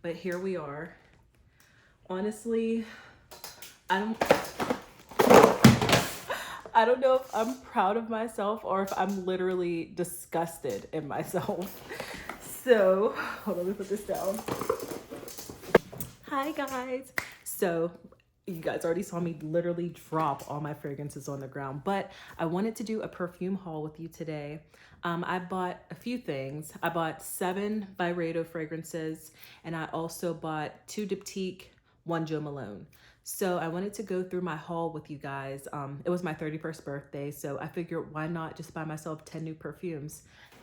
but here we are. Honestly, I don't I don't know if I'm proud of myself or if I'm literally disgusted in myself. So, hold on, let me put this down. Hi guys. So, you guys already saw me literally drop all my fragrances on the ground, but I wanted to do a perfume haul with you today. I bought a few things. I bought 7 Byredo fragrances, and I also bought 2 diptyque, 1 Joe Malone. So I wanted to go through my haul with you guys. It was my 31st birthday, so I figured why not just buy myself 10 new perfumes.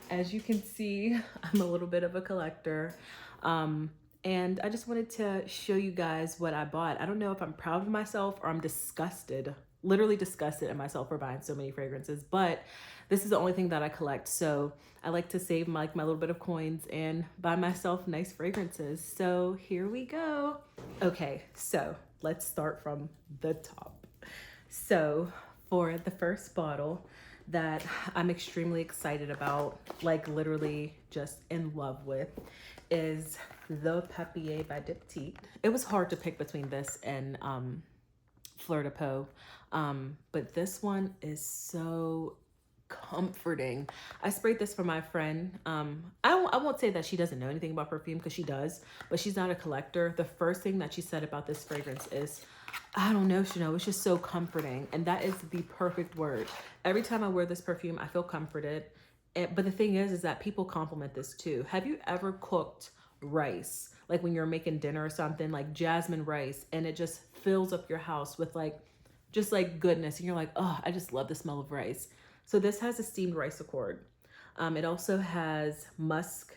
As you can see, I'm a little bit of a collector. And I just wanted to show you guys what I bought. I don't know if I'm proud of myself or I'm disgusted, literally disgusted at myself for buying so many fragrances, but this is the only thing that I collect. So I like to save my little bit of coins and buy myself nice fragrances. So here we go. Okay, so let's start from the top. So for the first bottle that I'm extremely excited about, like literally just in love with, is the Papier by Diptyque. It was hard to pick between this and Fleur de Peau, but this one is so comforting. I sprayed this for my friend. I won't say that she doesn't know anything about perfume, because she does, but she's not a collector. The first thing that she said about this fragrance is, I don't know, Chanel, it's just so comforting. And that is the perfect word. Every time I wear this perfume, I feel comforted. But the thing is that people compliment this too. Have you ever cooked rice, like when you're making dinner or something, like jasmine rice, and it just fills up your house with just goodness, and you're like, oh, I just love the smell of rice. So this has a steamed rice accord. It also has musk.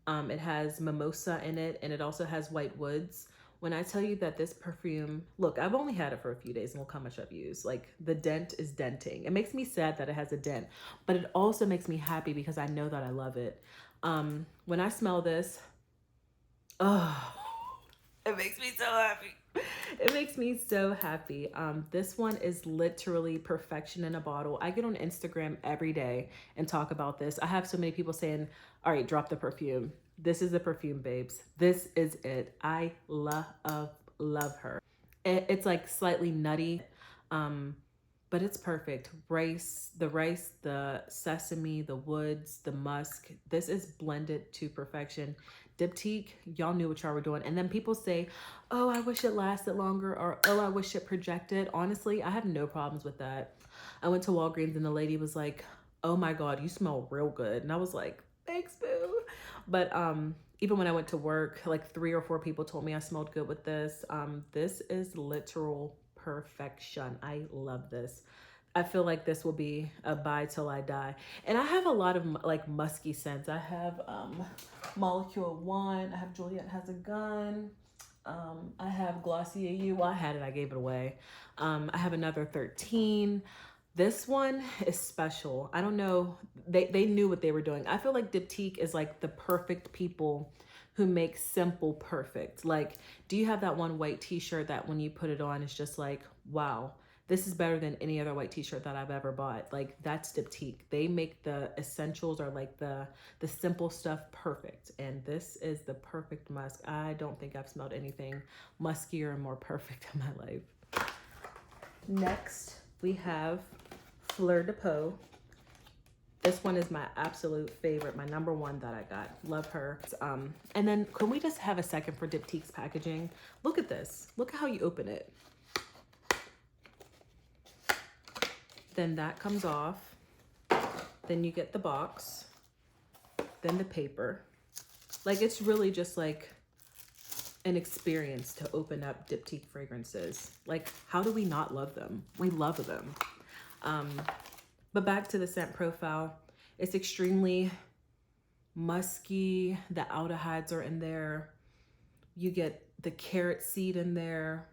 It has mimosa in it, and it also has white woods. When I tell you that this perfume, look, I've only had it for a few days and look how much I've used. Like, the dent is denting. It makes me sad that it has a dent, but it also makes me happy because I know that I love it. When I smell this, oh, it makes me so happy. It makes me so happy. This one is literally perfection in a bottle. I get on Instagram every day and talk about this. I have so many people saying, all right, drop the perfume. This is the perfume, babes. This is it. I love her. It's like slightly nutty, but it's perfect. The rice, the sesame, the woods, the musk. This is blended to perfection. Diptyque, y'all knew what y'all were doing. And then people say, oh, I wish it lasted longer, or oh, I wish it projected. Honestly, I have no problems with that. I went to Walgreens and the lady was like, oh my God, you smell real good. And I was like, thanks, boo. But even when I went to work, like 3 or 4 people told me I smelled good with this. This is literal perfection. I love this. I feel like this will be a buy till I die. And I have a lot of like musky scents. I have Molecule 1. I have Juliet Has a Gun. I have Glossier You. Well, I had it. I gave it away. I have another 13. This one is special. I don't know. They knew what they were doing. I feel like Diptyque is like the perfect people who make simple perfect. Like, do you have that one white t-shirt that when you put it on, it's just like, wow, this is better than any other white t-shirt that I've ever bought. Like, that's Diptyque. They make the essentials, or like the simple stuff, perfect. And this is the perfect musk. I don't think I've smelled anything muskier and more perfect in my life. Next, we have Fleur de Peau. This one is my absolute favorite, my number 1 that I got. Love her. And then can we just have a second for Diptyque's packaging? Look at this. Look at how you open it. Then that comes off. Then you get the box. Then the paper. Like, it's really just like an experience to open up Diptyque fragrances. Like, how do we not love them? We love them. But back to the scent profile, it's extremely musky. The aldehydes are in there. You get the carrot seed in there.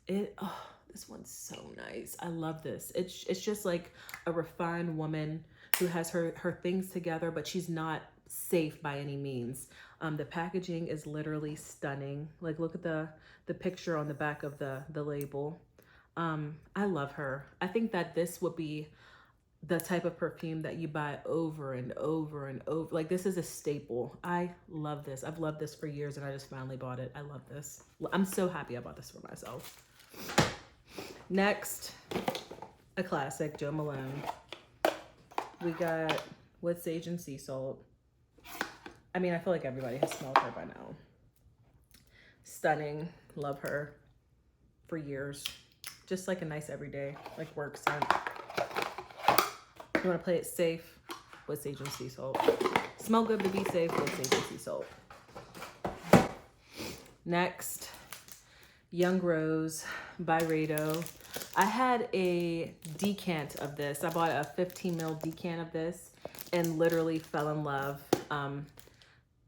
This one's so nice. I love this. It's just like a refined woman who has her things together, but she's not safe by any means. The packaging is literally stunning. Like, look at the picture on the back of the label. I love her. I think that this would be the type of perfume that you buy over and over and over. Like, this is a staple. I love this. I've loved this for years and I just finally bought it. I love this. I'm so happy I bought this for myself. Next, a classic, Joe Malone. We got With Sage and Sea Salt. I mean, I feel like everybody has smelled her by now. Stunning. Love her for years. Just like a nice everyday, like work scent. You want to play it safe with Sage and Sea Salt. Smell good to be safe with Sage and Sea Salt. Next, Young Rose Byredo. I had a decant of this. I bought a 15 ml decant of this and literally fell in love.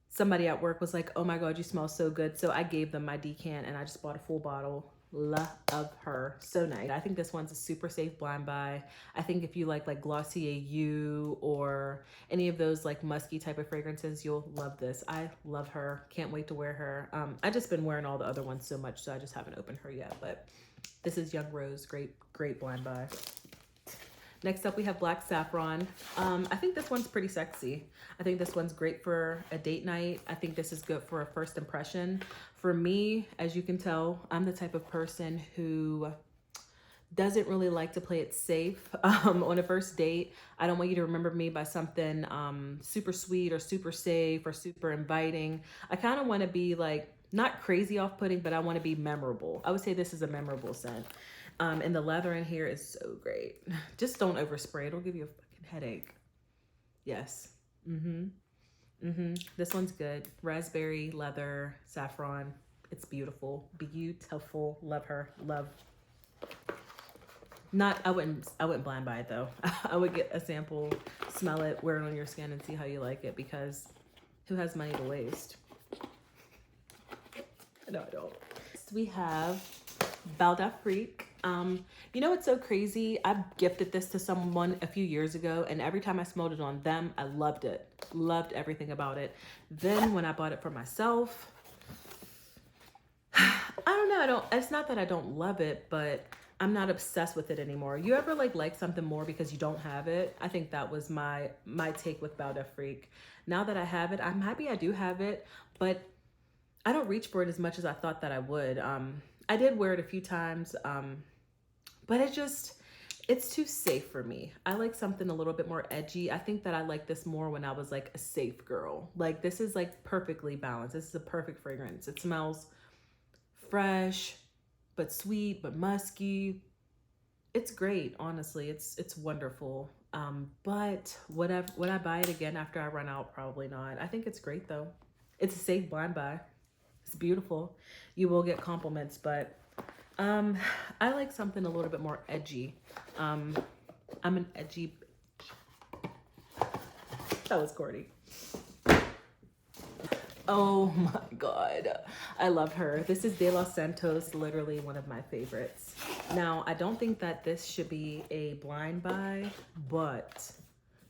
Somebody at work was like, oh my God, you smell so good. So I gave them my decant and I just bought a full bottle. Love her. So nice. I think this one's a super safe blind buy. I think if you like Glossier You or any of those like musky type of fragrances, you'll love this. I love her. Can't wait to wear her. I just been wearing all the other ones so much, so I just haven't opened her yet. But this is Young Rose. Great blind buy. Next up, we have Black Saffron. I think this one's pretty sexy. I think this one's great for a date night. I think this is good for a first impression. For me, as you can tell, I'm the type of person who doesn't really like to play it safe on a first date. I don't want you to remember me by something super sweet or super safe or super inviting. I kind of want to be like, not crazy off-putting, but I want to be memorable. I would say this is a memorable scent. And the leather in here is so great. Just don't overspray. It'll give you a fucking headache. Yes. This one's good. Raspberry, leather, saffron. It's beautiful. Beautiful. Love her. Love. I wouldn't blind buy it though. I would get a sample, smell it, wear it on your skin and see how you like it, because who has money to waste? No, I don't. Next we have Bal d'Afrique. You know what's so crazy? I gifted this to someone a few years ago, and every time I smelled it on them, I loved it. Loved everything about it. Then when I bought it for myself, I don't know. It's not that I don't love it, but I'm not obsessed with it anymore. You ever like something more because you don't have it? I think that was my take with Bal d'Afrique. Now that I have it, I'm happy I do have it, but I don't reach for it as much as I thought that I would. I did wear it a few times, but it's too safe for me. I like something a little bit more edgy. I think that I like this more when I was like a safe girl. Like, this is like perfectly balanced. This is a perfect fragrance. It smells fresh, but sweet, but musky. It's great, honestly. It's wonderful. But would I buy it again after I run out? Probably not. I think it's great though. It's a safe blind buy. It's beautiful. You will get compliments, but I like something a little bit more edgy. I'm an edgy. That was corny. Oh my God. I love her. This is De Los Santos, literally one of my favorites. Now, I don't think that this should be a blind buy, but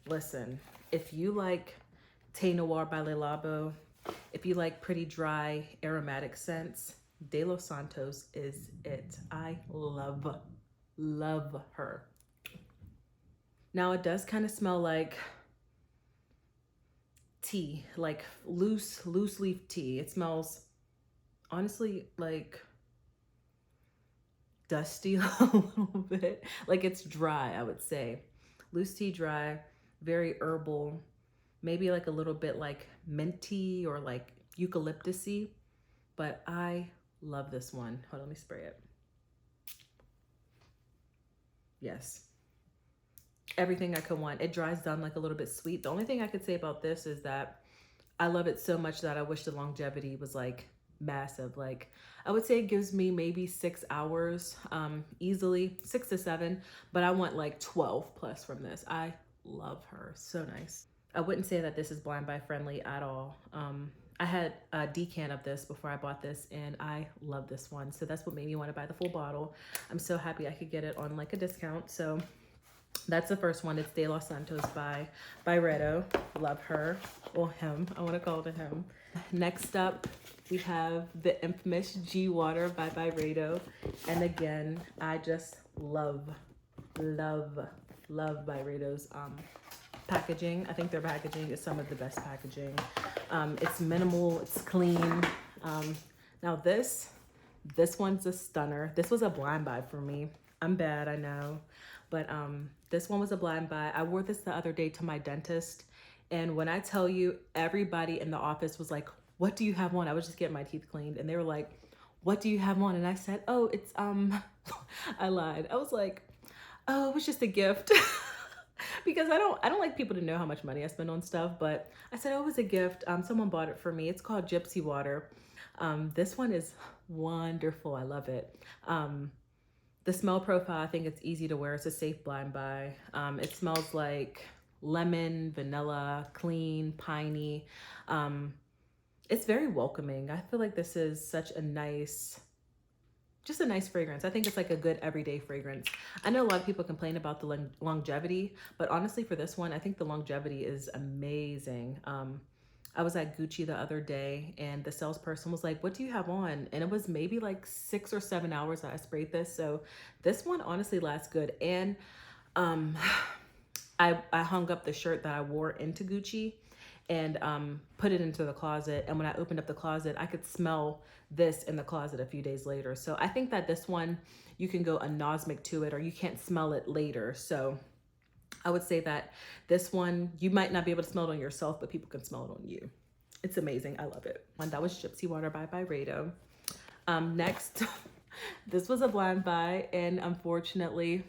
listen, if you like Thé Noir by Le Labo, if you like pretty dry aromatic scents, De Los Santos is it. I love her. Now, it does kind of smell like tea, like loose leaf tea. It smells honestly like dusty a little bit. Like, it's dry, I would say. Loose tea, dry, very herbal, maybe like a little bit like minty or like eucalyptusy, but I love this one. Hold on, let me spray it. Yes. Everything I could want. It dries down like a little bit sweet. The only thing I could say about this is that I love it so much that I wish the longevity was like massive. Like, I would say it gives me maybe 6 hours, easily 6 to 7, but I want like 12 plus from this. I love her. So nice. I wouldn't say that this is blind buy friendly at all. I had a decant of this before I bought this and I love this one. So that's what made me want to buy the full bottle. I'm so happy I could get it on like a discount. So that's the first one. It's De Los Santos by Byredo. Love her, or him. I want to call it him. Next up, we have the infamous G Water by Byredo. And again, I just love love Byredo's packaging. I think their packaging is some of the best packaging. It's minimal, it's clean. Now this one's a stunner. This was a blind buy for me. I'm bad, I know. But this one was a blind buy. I wore this the other day to my dentist. And when I tell you, everybody in the office was like, what do you have on? I was just getting my teeth cleaned. And they were like, what do you have on? And I said, oh, it's, I lied. I was like, oh, it was just a gift. Because I don't like people to know how much money I spend on stuff, but I said, oh, it was a gift. Someone bought it for me. It's called Gypsy Water. This one is wonderful. I love it. The smell profile, I think it's easy to wear. It's a safe blind buy. It smells like lemon, vanilla, clean, piney. It's very welcoming. I feel like this is such a nice, just a nice fragrance. I think it's like a good everyday fragrance. I know a lot of people complain about the longevity, but honestly for this one, I think the longevity is amazing. I was at Gucci the other day and the salesperson was like, what do you have on? And it was maybe like 6 or 7 hours that I sprayed this. So this one honestly lasts good. And I hung up the shirt that I wore into Gucci and put it into the closet. And when I opened up the closet, I could smell this in the closet a few days later. So I think that this one, you can go anosmic to it or you can't smell it later. So I would say that this one, you might not be able to smell it on yourself, but people can smell it on you. It's amazing. I love it. And that was Gypsy Water by Byredo. Next, this was a blind buy, and unfortunately,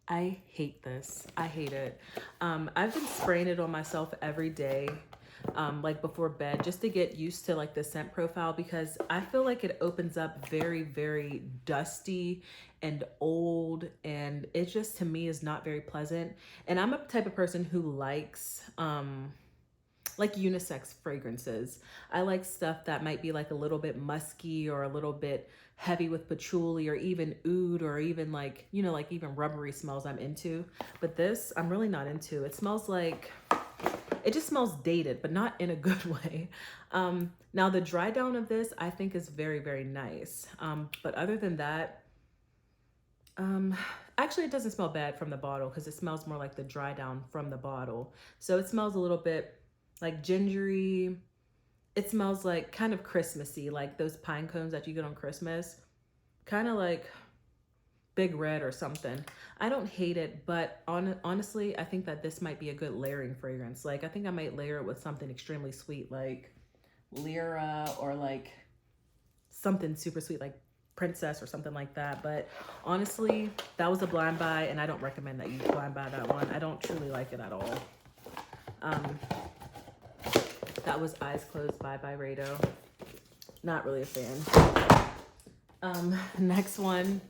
I hate this. I hate it. I've been spraying it on myself every day, like before bed, just to get used to like the scent profile, because I feel like it opens up very, very dusty and old, and it just to me is not very pleasant. And I'm a type of person who likes like unisex fragrances. I like stuff that might be like a little bit musky or a little bit heavy with patchouli or even oud or even like, you know, like even rubbery smells I'm into. But this I'm really not into. It smells like, it just smells dated, but not in a good way. Now the dry down of this I think is very, very nice. But other than that, actually it doesn't smell bad from the bottle because it smells more like the dry down from the bottle. So it smells a little bit like gingery. It smells like kind of Christmassy, like those pine cones that you get on Christmas, kind of like Big Red or something. I don't hate it, but honestly, I think that this might be a good layering fragrance. Like I think I might layer it with something extremely sweet like Lyra or like something super sweet like Princess or something like that. But honestly, that was a blind buy, and I don't recommend that you blind buy that one. I don't truly like it at all. That was Eyes Closed by Byredo. Not really a fan. Next one.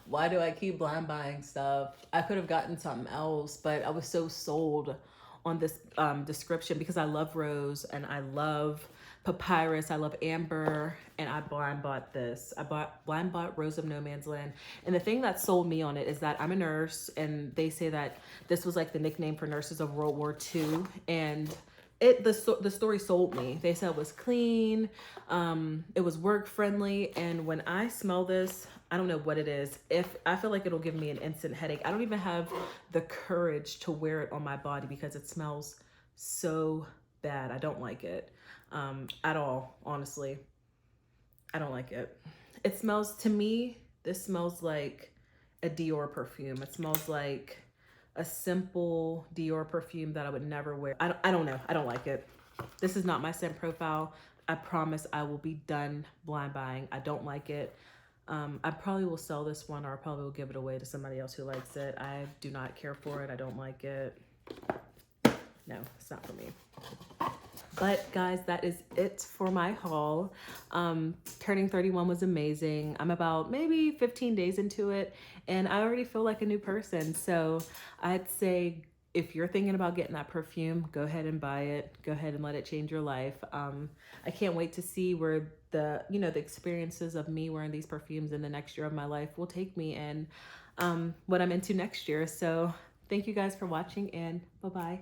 Why do I keep blind buying stuff? I could have gotten something else, but I was so sold on this description because I love rose and I love papyrus, I love amber, and I blind bought this. I blind bought Rose of No Man's Land. And the thing that sold me on it is that I'm a nurse, and they say that this was like the nickname for nurses of World War II. And the story sold me. They said it was clean, it was work friendly, and when I smell this, I don't know what it is. If I feel like it'll give me an instant headache. I don't even have the courage to wear it on my body because it smells so bad. I don't like it at all, honestly. I don't like it. It smells, to me, this smells like a Dior perfume. It smells like a simple Dior perfume that I would never wear. I don't know. I don't like it. This is not my scent profile. I promise I will be done blind buying. I don't like it. I probably will sell this one, or I probably will give it away to somebody else who likes it. I do not care for it. I don't like it. No, it's not for me. But guys, that is it for my haul. Turning 31 was amazing. I'm about maybe 15 days into it, and I already feel like a new person. So I'd say if you're thinking about getting that perfume, go ahead and buy it. Go ahead and let it change your life. I can't wait to see where the experiences of me wearing these perfumes in the next year of my life will take me, and what I'm into next year. So thank you guys for watching, and bye-bye.